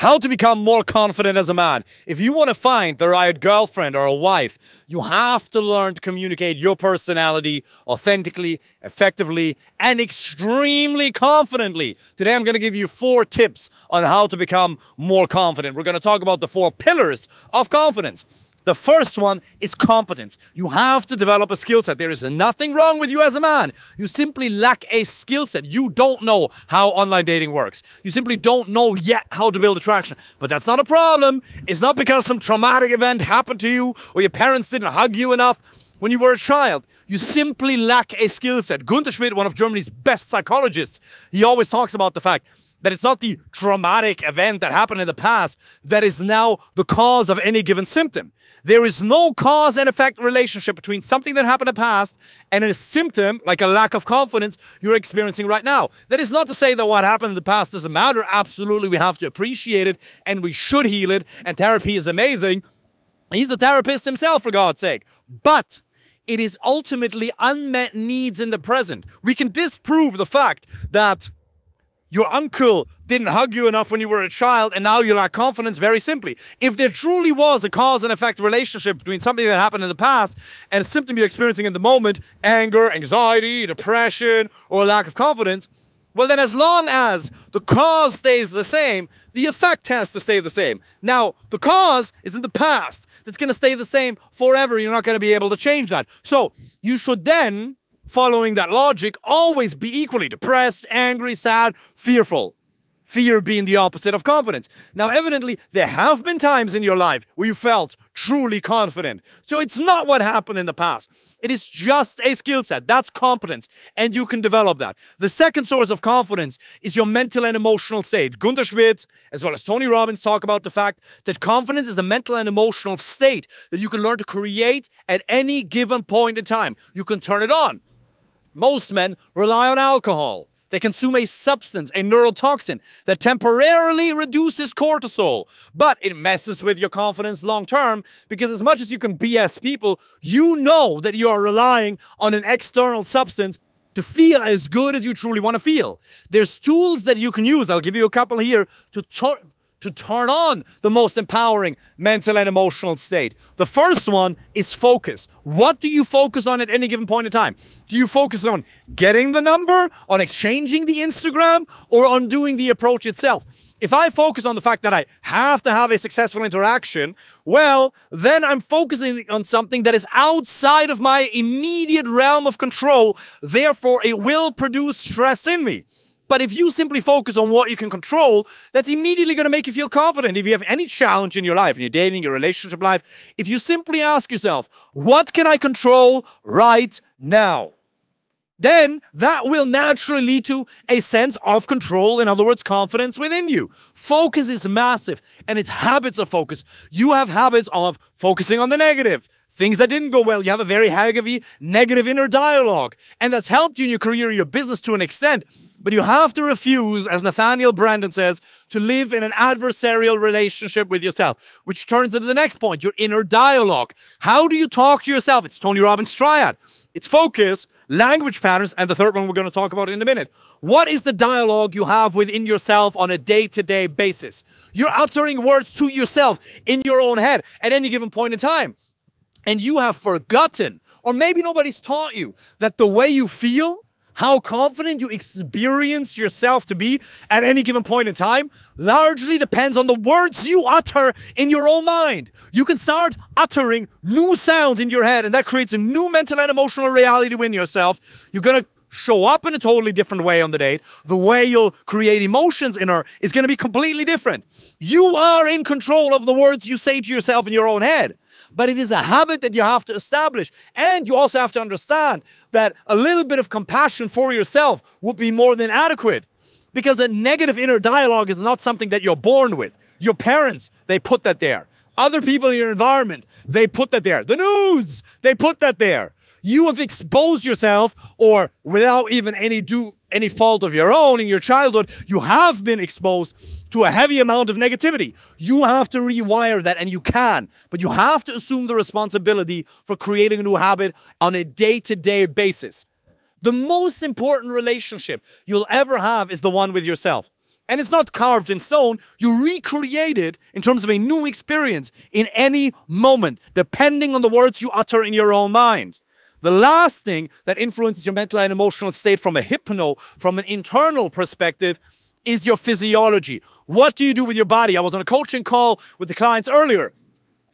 How to become more confident as a man. If you want to find the right girlfriend or a wife, you have to learn to communicate your personality authentically, effectively, and extremely confidently. Today I'm going to give you 4 tips on how to become more confident. We're going to talk about the 4 pillars of confidence. The first one is competence. You have to develop a skill set. There is nothing wrong with you as a man. You simply lack a skill set. You don't know how online dating works. You simply don't know yet how to build attraction. But that's not a problem. It's not because some traumatic event happened to you or your parents didn't hug you enough when you were a child. You simply lack a skill set. Gunther Schmidt, one of Germany's best psychologists, he always talks about the fact that it's not the traumatic event that happened in the past that is now the cause of any given symptom. There is no cause and effect relationship between something that happened in the past and a symptom, like a lack of confidence, you're experiencing right now. That is not to say that what happened in the past doesn't matter. Absolutely, we have to appreciate it and we should heal it. And therapy is amazing. He's a therapist himself, for God's sake. But it is ultimately unmet needs in the present. We can disprove the fact that your uncle didn't hug you enough when you were a child and now you lack confidence very simply. If there truly was a cause and effect relationship between something that happened in the past and a symptom you're experiencing in the moment, anger, anxiety, depression, or a lack of confidence, well then as long as the cause stays the same, the effect has to stay the same. Now, the cause is in the past. That's going to stay the same forever. You're not going to be able to change that. So you should then, following that logic, always be equally depressed, angry, sad, fearful. Fear being the opposite of confidence. Now, evidently, there have been times in your life where you felt truly confident. So it's not what happened in the past. It is just a skill set. That's competence, and you can develop that. The second source of confidence is your mental and emotional state. Gunther Schmidt, as well as Tony Robbins, talk about the fact that confidence is a mental and emotional state that you can learn to create at any given point in time. You can turn it on. Most men rely on alcohol. They consume a substance, a neurotoxin, that temporarily reduces cortisol. But it messes with your confidence long term because as much as you can BS people, you know that you are relying on an external substance to feel as good as you truly want to feel. There's tools that you can use. I'll give you a couple here to turn on the most empowering mental and emotional state. The first one is focus. What do you focus on at any given point in time? Do you focus on getting the number, on exchanging the Instagram, or on doing the approach itself? If I focus on the fact that I have to have a successful interaction, well, then I'm focusing on something that is outside of my immediate realm of control. Therefore, it will produce stress in me. But if you simply focus on what you can control, that's immediately going to make you feel confident. If you have any challenge in your life, in your dating, your relationship life, if you simply ask yourself, what can I control right now? Then that will naturally lead to a sense of control, in other words, confidence within you. Focus is massive, and it's habits of focus. You have habits of focusing on the negative, things that didn't go well. You have a very heavy negative inner dialogue, and that's helped you in your career, your business to an extent. But you have to refuse, as Nathaniel Brandon says, to live in an adversarial relationship with yourself, which turns into the next point, your inner dialogue. How do you talk to yourself? It's Tony Robbins' triad. It's focus, language patterns, and the third one we're going to talk about in a minute. What is the dialogue you have within yourself on a day-to-day basis? You're uttering words to yourself in your own head at any given point in time. And you have forgotten, or maybe nobody's taught you, that the way you feel, how confident you experience yourself to be at any given point in time largely depends on the words you utter in your own mind. You can start uttering new sounds in your head, and that creates a new mental and emotional reality within yourself. You're going to show up in a totally different way on the date. The way you'll create emotions in her is going to be completely different. You are in control of the words you say to yourself in your own head. But it is a habit that you have to establish. And you also have to understand that a little bit of compassion for yourself would be more than adequate. Because a negative inner dialogue is not something that you're born with. Your parents, they put that there. Other people in your environment, they put that there. The news, they put that there. You have exposed yourself, or without even any fault of your own in your childhood, you have been exposed to a heavy amount of negativity. You have to rewire that, and you can, but you have to assume the responsibility for creating a new habit on a day-to-day basis. The most important relationship you'll ever have is the one with yourself. And it's not carved in stone. You recreate it in terms of a new experience in any moment, depending on the words you utter in your own mind. The last thing that influences your mental and emotional state from a hypno, from an internal perspective, is your physiology. What do you do with your body? I was on a coaching call with the clients earlier,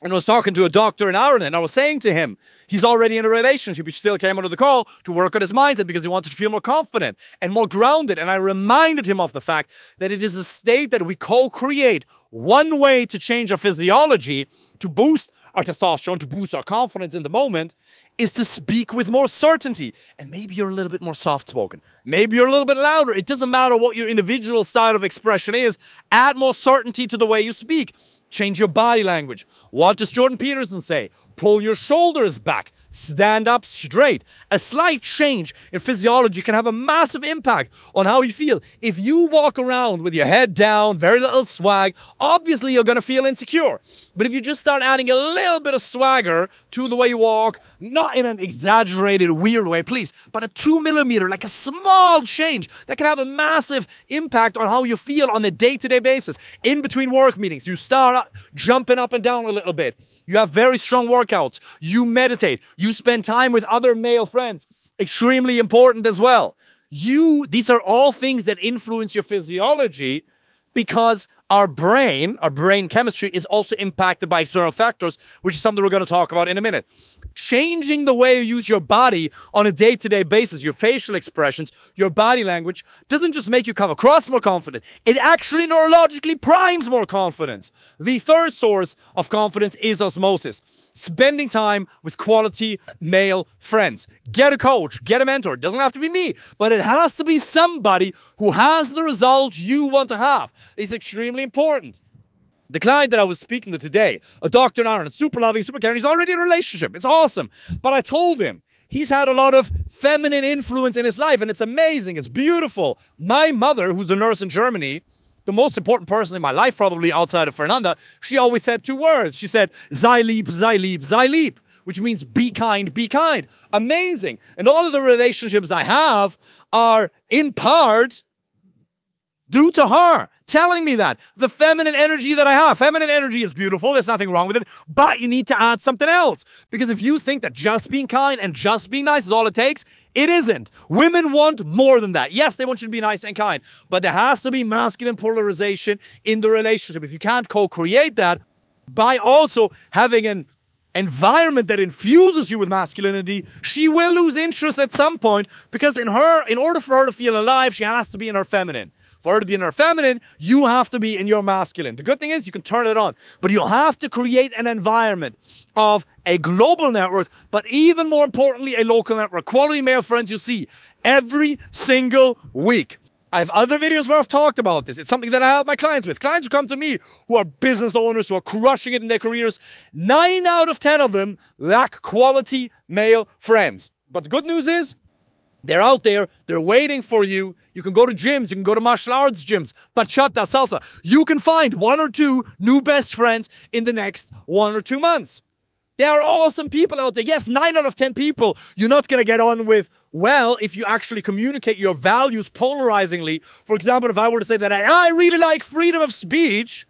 and I was talking to a doctor in Ireland, and I was saying to him, he's already in a relationship. He still came onto the call to work on his mindset because he wanted to feel more confident and more grounded. And I reminded him of the fact that it is a state that we co-create. One way to change our physiology, to boost our testosterone, to boost our confidence in the moment, is to speak with more certainty. And maybe you're a little bit more soft-spoken. Maybe you're a little bit louder. It doesn't matter what your individual style of expression is. Add more certainty to the way you speak. Change your body language. What does Jordan Peterson say? Pull your shoulders back. Stand up straight. A slight change in physiology can have a massive impact on how you feel. If you walk around with your head down, very little swag, obviously you're going to feel insecure. But if you just start adding a little bit of swagger to the way you walk, not in an exaggerated, weird way, please, but a 2 millimeter, like a small change that can have a massive impact on how you feel on a day-to-day basis. In between work meetings, you start jumping up and down a little bit. You have very strong workouts. You meditate. You spend time with other male friends. Extremely important as well. These are all things that influence your physiology because our brain chemistry is also impacted by external factors, which is something we're going to talk about in a minute. Changing the way you use your body on a day-to-day basis, your facial expressions, your body language, doesn't just make you come across more confident. It actually neurologically primes more confidence. The third source of confidence is osmosis. Spending time with quality male friends. Get a coach, get a mentor. It doesn't have to be me, but it has to be somebody who has the result you want to have. It's extremely important. The client that I was speaking to today, a doctor in Ireland, super loving, super caring, he's already in a relationship. It's awesome. But I told him he's had a lot of feminine influence in his life, and it's amazing. It's beautiful. My mother, who's a nurse in Germany, the most important person in my life, probably outside of Fernanda, she always said 2 words. She said, sei lieb, sei lieb, sei lieb, which means be kind, be kind. Amazing. And all of the relationships I have are in part due to her telling me that. The feminine energy that I have. Feminine energy is beautiful. There's nothing wrong with it. But you need to add something else. Because if you think that just being kind and just being nice is all it takes, it isn't. Women want more than that. Yes, they want you to be nice and kind. But there has to be masculine polarization in the relationship. If you can't co-create that by also having an environment that infuses you with masculinity, she will lose interest at some point. Because in order for her to feel alive, she has to be in her feminine. For her to be in her feminine, you have to be in your masculine. The good thing is you can turn it on, but you have to create an environment of a global network, but even more importantly, a local network. Quality male friends you see every single week. I have other videos where I've talked about this. It's something that I help my clients with. Clients who come to me who are business owners, who are crushing it in their careers, 9 out of 10 of them lack quality male friends. But the good news is, they're out there, they're waiting for you. You can go to gyms, you can go to martial arts gyms, bachata, salsa. You can find 1 or 2 new best friends in the next 1 or 2 months. There are awesome people out there. Yes, 9 out of 10 people you're not going to get on with well if you actually communicate your values polarizingly. For example, if I were to say that I really like freedom of speech,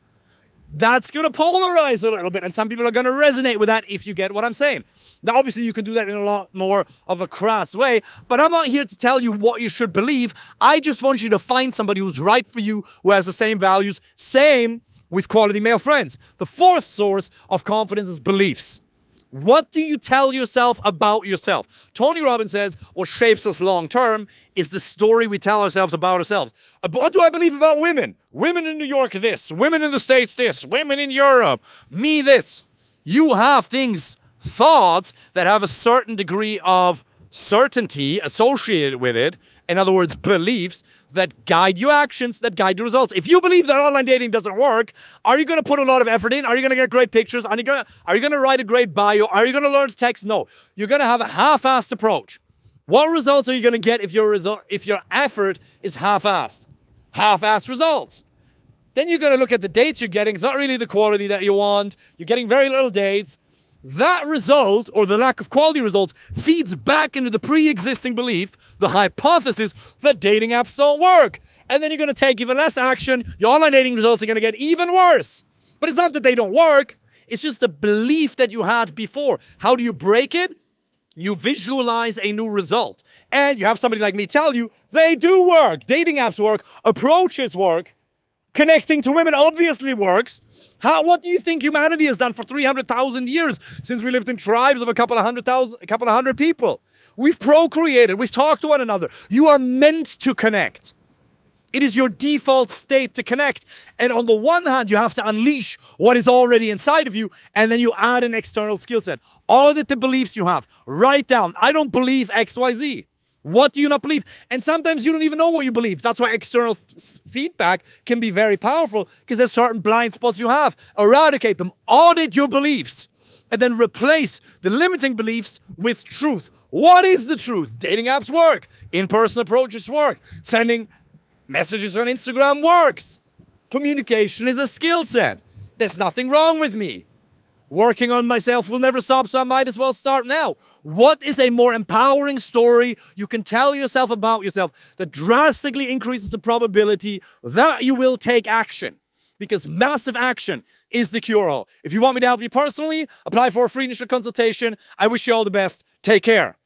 that's going to polarize a little bit, and some people are going to resonate with that if you get what I'm saying. Now, obviously, you can do that in a lot more of a crass way, but I'm not here to tell you what you should believe. I just want you to find somebody who's right for you, who has the same values, same with quality male friends. The fourth source of confidence is beliefs. What do you tell yourself about yourself? Tony Robbins says what shapes us long term is the story we tell ourselves about ourselves. What do I believe about women? Women in New York this, women in the States this, women in Europe, me this. You have thoughts that have a certain degree of certainty associated with it. In other words, beliefs that guide your actions, that guide your results. If you believe that online dating doesn't work, are you going to put a lot of effort in? Are you going to get great pictures? Are you going to write a great bio? Are you going to learn to text? No. You're going to have a half-assed approach. What results are you going to get if your effort is half-assed? Half-assed results. Then you're going to look at the dates you're getting. It's not really the quality that you want. You're getting very little dates. That result, or the lack of quality results, feeds back into the pre-existing belief, the hypothesis that dating apps don't work. and then you're going to take even less action. Your online dating results are going to get even worse. But it's not that they don't work. It's just the belief that you had before. How do you break it? You visualize a new result. And you have somebody like me tell you, they do work. Dating apps work. Approaches work. Connecting to women obviously works. What do you think humanity has done for 300,000 years since we lived in tribes of a couple of hundred people? We've procreated. We've talked to one another. You are meant to connect. It is your default state to connect. And on the one hand, you have to unleash what is already inside of you, and then you add an external skill set. Audit the beliefs you have. Write down, I don't believe XYZ. What do you not believe? And sometimes you don't even know what you believe. That's why external feedback can be very powerful, because there's certain blind spots you have. Eradicate them. Audit your beliefs. And then replace the limiting beliefs with truth. What is the truth? Dating apps work. In-person approaches work. Sending messages on Instagram works. Communication is a skill set. There's nothing wrong with me. Working on myself will never stop, so I might as well start now. What is a more empowering story you can tell yourself about yourself that drastically increases the probability that you will take action? Because massive action is the cure-all. If you want me to help you personally, apply for a free initial consultation. I wish you all the best. Take care.